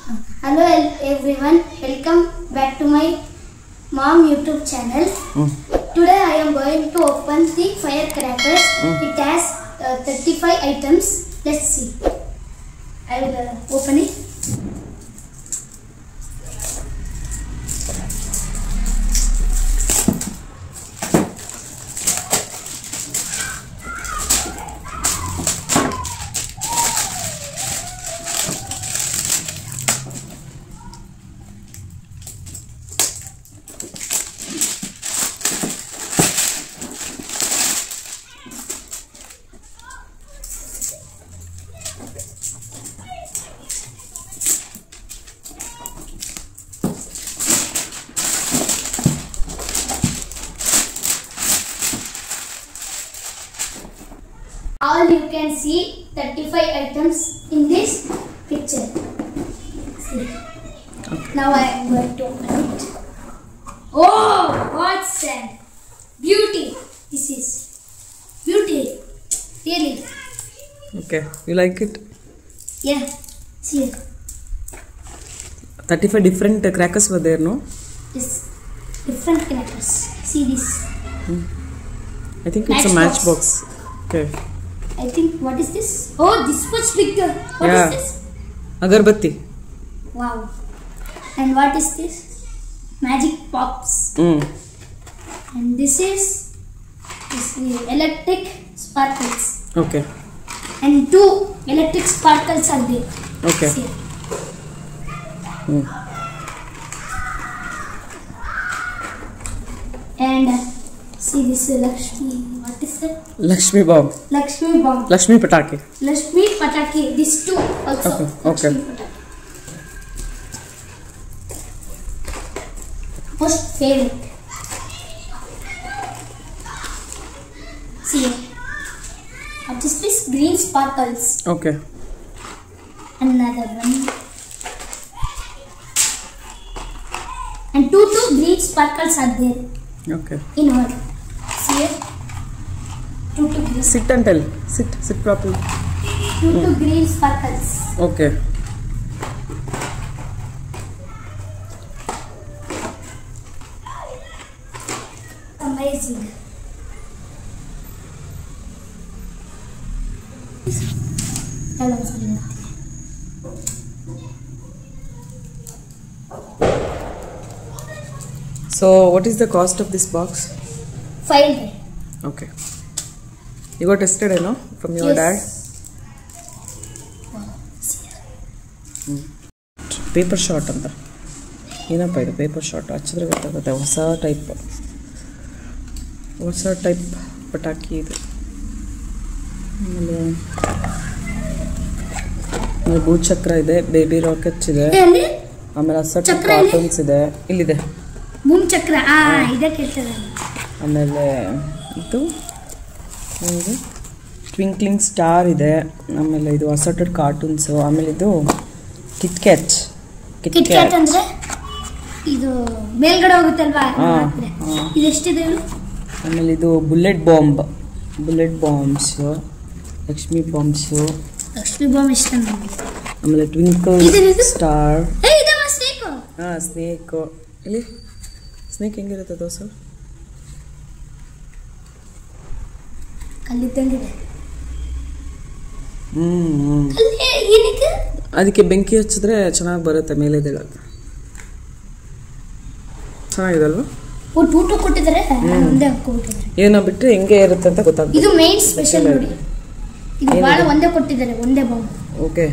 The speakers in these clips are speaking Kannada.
Hello everyone, welcome back to my mom YouTube channel. Today I am going to open the firecrackers. It has 35 items. Let's see. I will open it. All you can see 35 items in this picture. See. Okay. Now I am going to open it. Oh, what's that? Beauty. This is beauty. Really. Okay, you like it? Yeah. See. 35 different crackers were there, no? Yes. Different crackers. See this. I think it's a matchbox. Okay. I think, what is this? Oh, this much bigger. What is this? Agarbatti. Wow. And what is this? Magic pops. And this is electric sparkles. Okay. And 2 electric sparkles are there. Okay. See. And see this Lakshmi. What is that? Lakshmi bomb. Lakshmi bomb. Lakshmi pataki. Lakshmi pataki. These 2 also. Okay. Most favorite. See. What is this? Green sparkles. Okay. Another one. And 2 green sparkles are there. Okay. In order. See it? 2 green. Sit and tell. Sit properly. 2 green sparkles. Okay. Amazing. So, what is the cost of this box? 500. Okay. You got tested, you know, from your dad? Paper shot ಅಂತ ಏನಪ್ಪ ಇದು ಪೇಪರ್ ಶಾಟ್ ಹಚ್ಚಿದ್ರೆ ಗೊತ್ತಾಗುತ್ತೆ ಹೊಸ ಟೈಪ್ ಪಟಾಕಿ ಇದು ಆಮೇಲೆ ಭೂಚಕ್ರ ಇದೆ ಬೇಬಿ ರಾಕೆಟ್ಸ್ ಇದೆ ಆಮೇಲೆ ಹೊಸ ಕಾರ್ಟೂನ್ಸ್ ಇದೆ ಇಲ್ಲಿದೆ ಬೂಮ್ ಚಕ್ರ ಇದಕ್ಕೆ ಹೇಳ್ತಾರೆ ಆಮೇಲೆ ಇದು ಟ್ವಿಂಕ್ಲಿಂಗ್ ಸ್ಟಾರ್ ಇದೆ ಆಮೇಲೆ ಇದು ಅಸಾರ್ಟೆಡ್ ಕಾರ್ಟೂನ್ಸು ಆಮೇಲೆ ಇದು ಕಿಟ್ ಕ್ಯಾಟ್ ಅಂದ್ರೆ ಇದು ಮೇಲ್ಗಡೆ ಹೋಗುತ್ತಲ್ವಾ ಇದೆಷ್ಟಿದೆ ಆಮೇಲೆ ಇದು ಬುಲೆಟ್ ಬಾಂಬ್ಸ್ ಲಕ್ಷ್ಮಿ ಬಾಂಬ್ಸು ಇಷ್ಟ ಆಮೇಲೆ ಟ್ವಿಂಕಲ್ ಸ್ಟಾರ್ ಸ್ನೇಕ್ ಇಲ್ಲಿ ಸ್ನೇಕ್ ಹೆಂಗಿರುತ್ತೆ ದೋಸೆ ಅದಕ್ಕೆ ಬೆಂಕಿ ಹಚ್ಚಿದ್ರೆ ಚೆನ್ನಾಗಿ ಬರುತ್ತೆ ಮೇಲೆ ಚೆನ್ನಾಗಿದೆ ಅಲ್ವಾ ಊಟ ಕೊಟ್ಟಿದ್ದಾರೆ ಏನೋ ಬಿಟ್ಟರೆ ಹೆಂಗೆ ಇರುತ್ತೆ ಅಂತ ಗೊತ್ತಾಗ್ತದೆ ಇದು ಮೇನ್ ಸ್ಪೆಷಲ್ ನೋಡಿ ಇದು ಬಹಳ ಒಂದೇ ಕೊಟ್ಟಿದ್ದಾರೆ ಒಂದೇ ಬಾಂಬ್ ಓಕೆ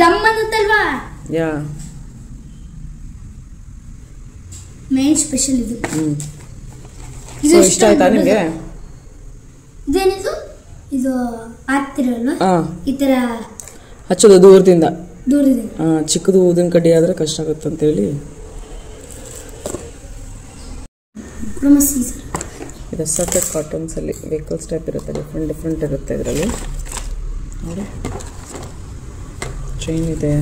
ಡಮ್ ಅನ್ನುತ್ತಲ್ವಾ ಯಾ ಮೇನ್ ಸ್ಪೆಷಲ್ ಇದು ಇದು ಇಷ್ಟ ಆಯ್ತಾ ನಿಮಗೆ ಇದೇನಿದು ಇದು ಆಗ್ತಿರಲ್ವಾ ಈ ತರ ಹಚ್ಚೋದು ದೂರದಿಂದ ಚಿಕ್ಕದು ಊದಿನ ಕಡ್ಡಿ ಆದ್ರೆ ಕಷ್ಟ ಆಗುತ್ತೆ ಅಂತ ಹೇಳಿ ಇದು ಸೆಪರೇಟ್ ಕಾರ್ಟೂನ್ಸ್ ಅಲ್ಲಿ ವೆಹಿಕಲ್ಸ್ ಟೈಪ್ ಇರುತ್ತೆ ಡಿಫ್ರೆಂಟ್ ಇರುತ್ತೆ ಇದರಲ್ಲಿ ನೋಡಿ ಚೈನ್ ಇದೆ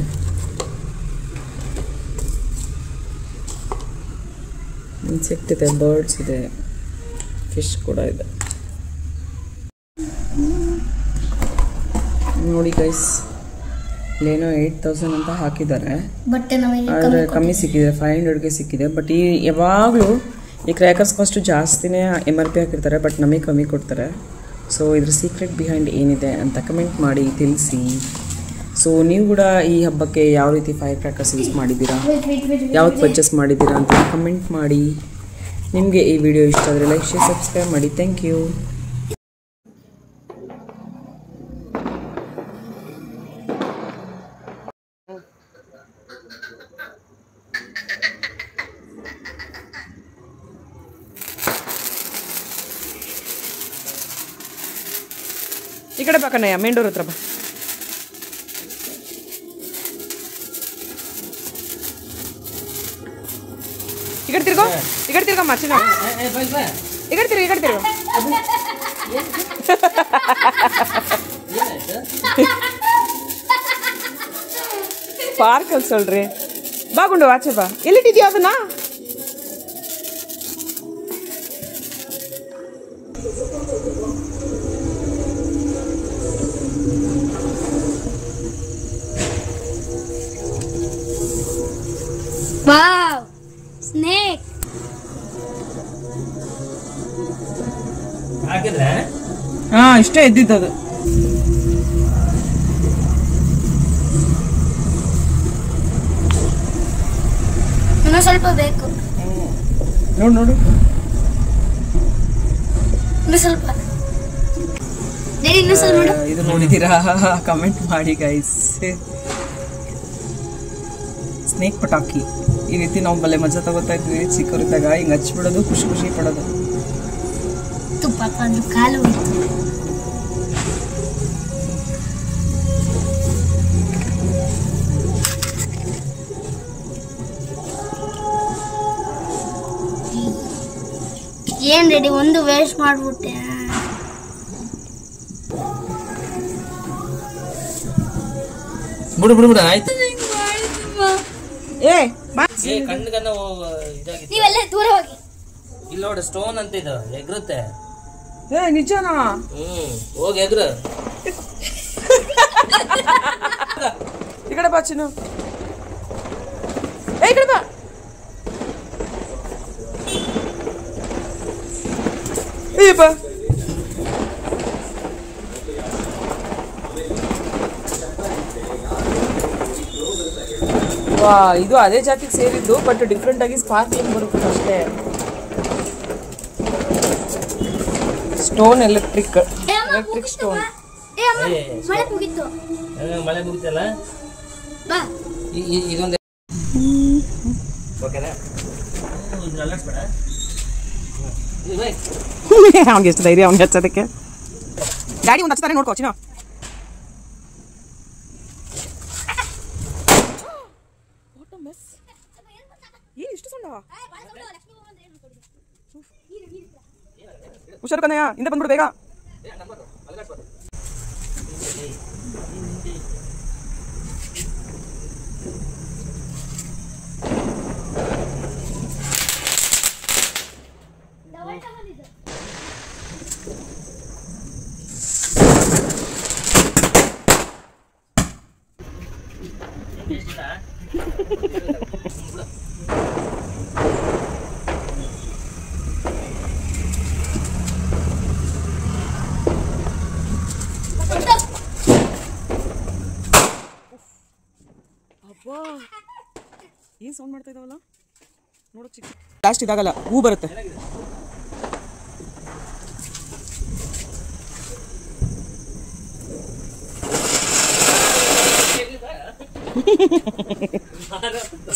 ಇನ್ಸೆಕ್ಟ್ ಇದೆ ಬರ್ಡ್ಸ್ ಇದೆ ಫಿಶ್ ಕೂಡ ಇದೆ ನೋಡಿ ಗೈಸ್ ಇಲ್ಲೇನೋ 8000 ಅಂತ ಹಾಕಿದ್ದಾರೆ, ಬಟ್ ನಮಗೆ ಆದರೆ ಕಮ್ಮಿ ಸಿಕ್ಕಿದೆ, 500ಗೆ ಸಿಕ್ಕಿದೆ. ಬಟ್ ಈ ಯಾವಾಗಲೂ ಈ ಕ್ರ್ಯಾಕರ್ಸ್ ಕಾಸ್ಟು ಜಾಸ್ತಿನೇ MRP ಹಾಕಿರ್ತಾರೆ, ಬಟ್ ನಮಗೆ ಕಮ್ಮಿ ಕೊಡ್ತಾರೆ. ಸೊ ಇದ್ರ ಸೀಕ್ರೆಟ್ ಬಿಹೈಂಡ್ ಏನಿದೆ ಅಂತ ಕಮೆಂಟ್ ಮಾಡಿ ತಿಳಿಸಿ. ಸೊ ನೀವು ಕೂಡ ಈ ಹಬ್ಬಕ್ಕೆ ಯಾವ ರೀತಿ ಫೈರ್ ಕ್ರ್ಯಾಕರ್ಸ್ ಯೂಸ್ ಮಾಡಿದ್ದೀರಾ, ಯಾವ್ದು ಪರ್ಚೇಸ್ ಮಾಡಿದ್ದೀರಾ ಅಂತ ಕಮೆಂಟ್ ಮಾಡಿ. ನಿಮಗೆ ಈ ವಿಡಿಯೋ ಇಷ್ಟ ಆದರೆ ಲೈಕ್, ಶೇರ್, ಸಬ್ಸ್ಕ್ರೈಬ್ ಮಾಡಿ. Thank you. ಈ ಕಡೆ ಬಾ ಕಣ್ಣಯ್ಯ, ಮೇನ್ ಡೋರ್ ಹತ್ರ ಬಾ. ಈ ಕಡೆ ತಿರ್ಗೋ, ಈ ಕಡೆ ತಿರ್ಗಮ್ಮ ಚಿನ್ನ, ಈ ಕಡೆ ತಿರ್ಗೋ, ಈ ಕಡೆ ತಿರ್ಗೋ. ಪಾರ್ಕಲ್ಲಿ ಸೊಲ್ರಿ ಬಾಗುಂಡು ಆಚೆ ಬಾ. ಎಲ್ಲಿಟ್ಟಿದ್ಯೋ ಅದನ್ನ? ವಾವ್, ಸ್ನೇಕ್ ಹಾಕಿದ್ರೆ ಹಾ, ಇಷ್ಟೇ ಎದ್ದಿದ್ದದು. ಇನ್ನೂ ಸ್ವಲ್ಪ ಬೇಕು. ನೋಡು ನೋಡು, ಇನ್ನೂ ಸ್ವಲ್ಪ ಇನ್ನೂ ಸ್ವಲ್ಪ ನೋಡು. ಇದು ನೋಡಿದ್ದೀರಾ? ಕಮೆಂಟ್ ಮಾಡಿ ಗೈಸ್. ಸ್ನೇಕ್ ಪಟಾಕಿ ಈ ರೀತಿ ನಾವು ಬಲ್ಲೆ ಮಜಾ ತಗೋತಾ ಇದ್ವಿ ಚಿಕ್ಕವರಿದ್ದಾಗ. ಹಿಂಗೆ ಹಚ್ಬಿಡೋದು, ಖುಷಿ ಖುಷಿ ಪಡೋದು. ತುಪ್ಪ ತಂದು ಕಾಲು ಹೋಯ್ತು. ಏನ್ ರೆಡಿ, ಒಂದು ವೇಸ್ಟ್ ಮಾಡ್ಬಿಟ್ಟೆ. ಬಿಡು ಬಿಡು ಬಿಡು, ಆಯ್ತು. ಏ ಬಾ. ಕಣ್ಣಿಗನ್ನ ಇದಾಗಿತ್ತು. ನೀವೆಲ್ಲ ದೂರ ಹೋಗಿ. ಇಲ್ಲ ನೋಡಿ, ಸ್ಟೋನ್ ಅಂತ ಇದು ಎಗ್ರುತ್ತೆ. ಏ ನಿಜನಾ? ಹೋಗಿ ಎಗ್ರ. ಈ ಕಡೆ ಬಾ ಚಿನ್ನು, ಈ ಕಡೆ ಬಾ. ಏ ಬಾ. ವಾ, ಇದು ಅದೇ ಜಾತಿಗೆ ಸೇರಿದ್ದು, ಬಟ್ ಡಿಫ್ರೆಂಟ್ ಆಗಿ ಸ್ಪಾರ್ಕ್ಲಿಂಗ್ ಬರುತ್ತೆ ಅಷ್ಟೇ. Stone electric stone. ಮಳೆ ಮುಗಿತ್ತು. ಮಳೆ ಮುಗಿತಲ್ಲ, ಬಾ. ಇದೊಂದು ಓಕೆನಾ? ಇದು ಅಲ್ಲಾಡ್ಸ್ಬೇಡ. ಅವ್ನಿಗೆ ಎಷ್ಟು ಧೈರ್ಯ ಅವ್ನಿಗೆ ಹಚ್ಚೋದಕ್ಕೆ. ಗಾಡಿ ಒಂದು ಹಚ್ತಾರೆ ನೋಡ್ಕೋ ಚಿನ್ನ. ಏನು ಇಷ್ಟು ಸಣ್ಣ? ಹುಷಾರು ಕನ್ನಯ್ಯ, ಹಿಂದೆ ಬಂದ್ಬಿಡು ಬೇಗ. ಏನು ಸೌಂಡ್ ಮಾಡ್ತಾ ಇದ್ದಾವಲ್ಲ ನೋಡೋ. ಚಿಕ್ಕ ಲಾಸ್ಟ್ ಇದಾಗಲ್ಲ, ಹೂ ಬರುತ್ತೆ.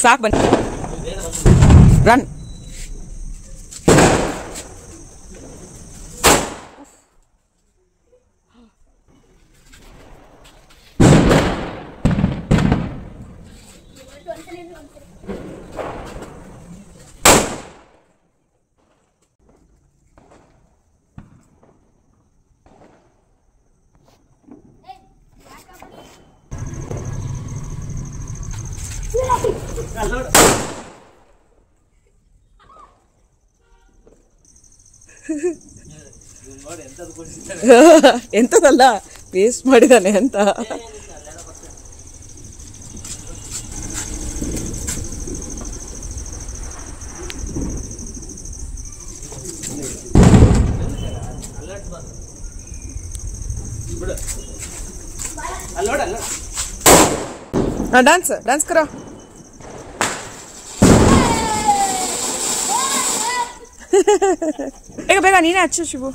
ಸಾಕು ಬನ್ನಿ, ರನ್. ಎಂತದಲ್ಲ ವೇಸ್ಟ್ ಮಾಡಿದಾನೆ ಅಂತ. ಬಿಡು ಅಲ್ಲಿ ನೋಡ ಅಲ್ಲ डांस करो ಬೇಗ ನೀನೇ ಹಚ್ಚು ಶಿವು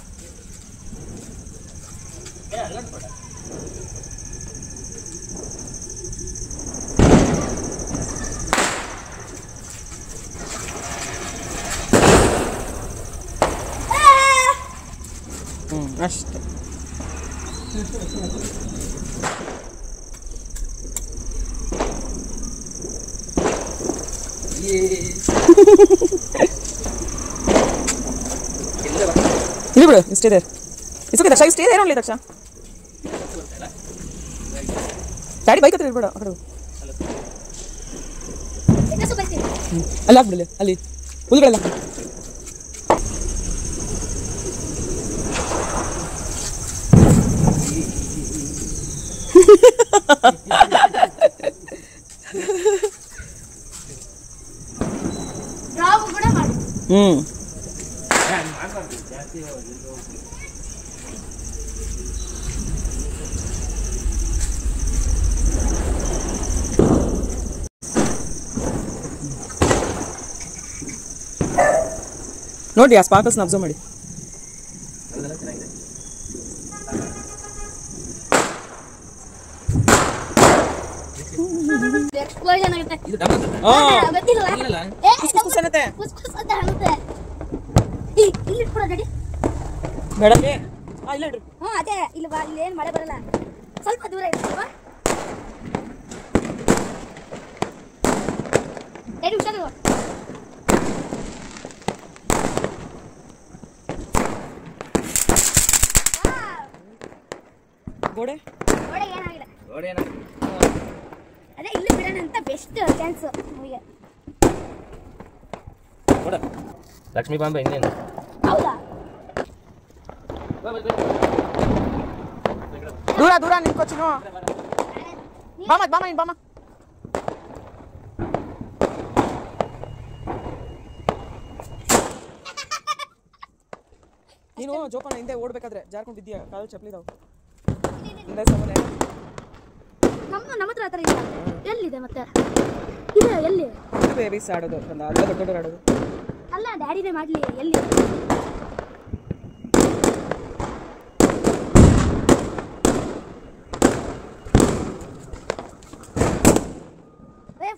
ಅಷ್ಟೇ ಇಲ್ಲಿ ಬಿಡು ಇಷ್ಟೇ ಇದೆ ಇಸ್ಕೆ ದಕ್ಷ ಇಷ್ಟೇ ಇದೆ ನೋಡ್ಲಿ ದಕ್ಷ ಗಾಡಿ ಬೈಕ್ ಹತ್ರ ಇರ್ಬೇಡ ಆ ಕಡೆ ಅಲ್ಲಿ ಹಾಕ್ಬಿಡಲಿ ಅಲ್ಲಿ ಹುಲ್ಗಳೆಲ್ಲ ನೋಡಿ ಆ ಸ್ಪಾರ್ಕಲ್ಸ್ನ ಅಬ್ಸರ್ವ್ ಮಾಡಿ ಎಕ್ಸ್ಪ್ಲೋಷನ್ ಆಗುತ್ತೆ ಇದು ಡಬಲ್ ಗೊತ್ತಿಲ್ಲ ಕುಸ್ ಅನ್ನತ್ತೆ ಕುಸ್ ಅಂತ ಆಗುತ್ತೆ ಇಲ್ಲಿ ಇಟ್ಬಿಡ ಡ್ಯಾಡಿ ಬೇಡ ಇಲ್ಲ ಇಡ್ರಿ ಅದೇ ಇಲ್ಲಿ ಬಾ ಇಲ್ಲಿ ಏನು ಮಳೆ ಬರಲ್ಲ ಸ್ವಲ್ಪ ದೂರ ಇರ್ತೀವಾ ಡ್ಯಾಡಿ ಹುಷಾರು ಗೋಡೆ ಏನಾಗಿಲ್ಲ ಗೋಡೆ ಏನಾಗುತ್ತೆ ಅದೇ ಇಲ್ಲಿ ಬಿಡೋಣ ಅಂತ ಬೆಸ್ಟ್ ಚಾನ್ಸ್ ನಮಗೆ ನೋಡ ಲಕ್ಷ್ಮೀ ಬಾಂಬೆ ಇನ್ನೇನು ಹೌದಾ ದೂರ ದೂರ ನಿಂತ್ಕೋ ಚಿನ್ನು ಬಾಮ ನೀನು ಬಾಮ ನೀನು ಜೋಪಾನ ಹಿಂದೆ ಓಡ್ಬೇಕಾದ್ರೆ ಜಾರ್ಕೊಂಡು ಬಿದ್ದೀಯ ಕಾಲು ಚಪ್ಪಲಿದಾವು ಹಿಂದೆ ಸಾಮಾನೆ ನಮ್ಮ ಹತ್ರ ಆ ಥರ ಇಲ್ಲ ಎಲ್ಲಿದೆ ಮತ್ತೆ ಇದೆ ಎಲ್ಲಿ ಬೇಬೀಸ್ ಆಡೋದು ಒಂದು ಅಲ್ಲ ದೊಡ್ಡವರು ಆಡೋದು ಅಲ್ಲ ಡ್ಯಾಡಿನೇ ಮಾಡಲಿ ಎಲ್ಲಿ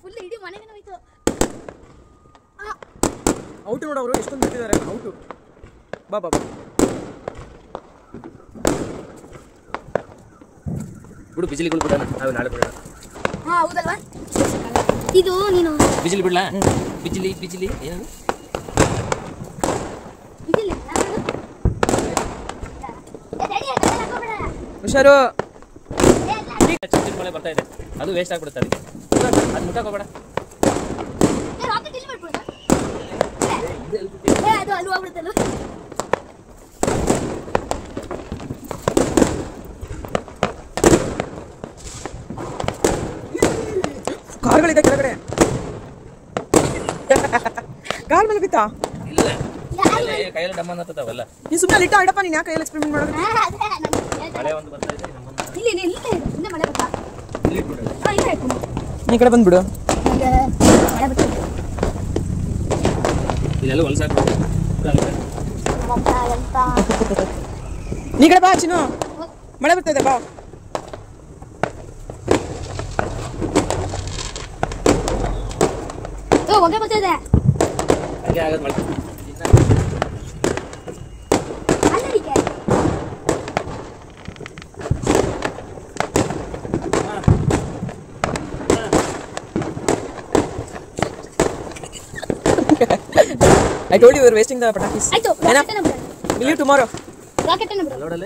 ಫುಲ್ ಇಡೀ ಮನೆಗೆ ಹೋಯ್ತು ಔಟು ನೋಡೋರು ಎಷ್ಟೊಂದು ಬಿಟ್ಟಿದ್ದಾರೆ ಔಟು ಬಾ ಬಾ ಬಿಡು ಬಿಸಿಲಿಗಳು ಬಿಡೋಣ ನಾವು ನಾಳೆ ಬಿಡೋಣ ಹೌದಲ್ವಾ ಇದು ನೀನು ಬಿಸಿಲಿ ಬಿಡ್ಲಾ ಬಿಜಿಲಿ ಬಿಜಿಲಿ ಏನು ಹುಷಾರು ಚಿಕ್ಕ ಮಳೆ ಬರ್ತಾ ಇದೆ ಅದು ವೇಸ್ಟ್ ಆಗ್ಬಿಡುತ್ತೆ ಅದಕ್ಕೆ ಅದು ಮುಟ್ಟಕ್ಕೆ ಹೋಗ್ಬೇಡ ಅದು ಅಲ್ವಾ ಆಗ್ಬಿಡುತ್ತಲ್ಲ ಕಾರ್ಗಳಿದೆ ಕೆಳಗಡೆ ಕಾರ್ ಮೇಲೆ ಬಿತ್ತಾ ಇಲ್ಲ ಕೈಯಲ್ಲಿ ಡಮ್ಮ ಅನ್ನತ್ತವೆಲ್ಲ ನೀನು ಸುಮ್ಮನೆ ಇಟ್ಟ ಇಡಪ್ಪ ನೀನು ಯಾಕೆ ಕೈಯಲ್ಲಿ ಎಕ್ಸ್ಪೆರಿಮೆಂಟ್ ಮಾಡೋದು ಮಳೆ ಒಂದು ಬರ್ತಾ ಇದೆ ಇಲ್ಲಿ ಮಳೆ ಬರ್ತಾ ಇಲ್ಲಿ ಇಟ್ಬಿಡು ಈ ಕಡೆ ಬಂದ್ಬಿಡು ಮಳೆ ಬರ್ತಿದೆ ಇದೆಲ್ಲ ಹೊಲಸಾಕ್ಬಿಡು ನೀ ಕಡೆ ಬಾ ಚಿನ್ನು ಮಳೆ ಬರ್ತಾ ಇದೆ ಬಾ ಹೊಗೆ ಬರ್ತಿದೆ ಹಂಗೆ ಆಗೋದು ಮಳೆ ಅಲ್ಲಿಗೆ I told you we were wasting the patakis. ಆಯ್ತು ರಾಕೆಟ್ ಅನ್ನು ಬಿಡು Will you tomorrow? ರಾಕೆಟ್ ಅನ್ನು ಬಿಡು ನೋಡಲ್ಲ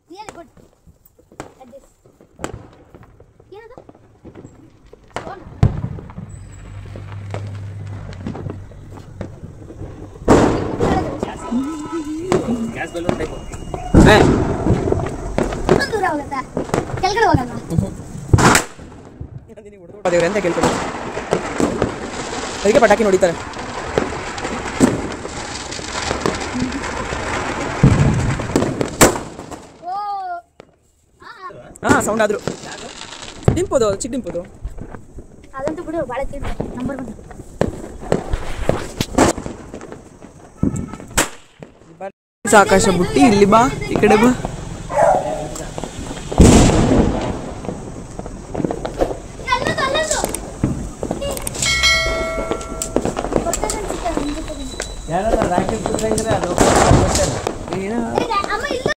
ರಿಯಲಿ ಗುಡ್ ಅಟ್ ದಿಸ್ ಏನದು ಸ್ಟೋನ್ ಗ್ಯಾಸ್ ಬೆಲ್ಲೂನ್ ಟೈಪ್ ದೂರ ಹೋಗುತ್ತಾ ಕೆಳಗಡೆ ಹೋಗಲ್ಲ ಅದೇವ್ರೆ ಅಂತ ಕೇಳ್ಕೊಂಡು ಅದಕ್ಕೆ ಪಟಾಕಿ ನೋಡಿತಾರೆ ಹಾಂ ಸೌಂಡ್ ಆದರೂ ಡಿಂಪೋದು ಚಿಕ್ಕ ಡಿಂಪೋದು ಅದಂತೂ ಬಿಡು ಭಾಳ ನಂಬರ್ 1 ಆಕಾಶ ಬುಟ್ಟಿ ಇಲ್ಲಿ ಬಾ ಈ ಕಡೆ ಬಾ ಯಾರಲ್ಲ ರಾಕೆಟ್ ಬಿಟ್ಟಿದ್ರೆ ಅದು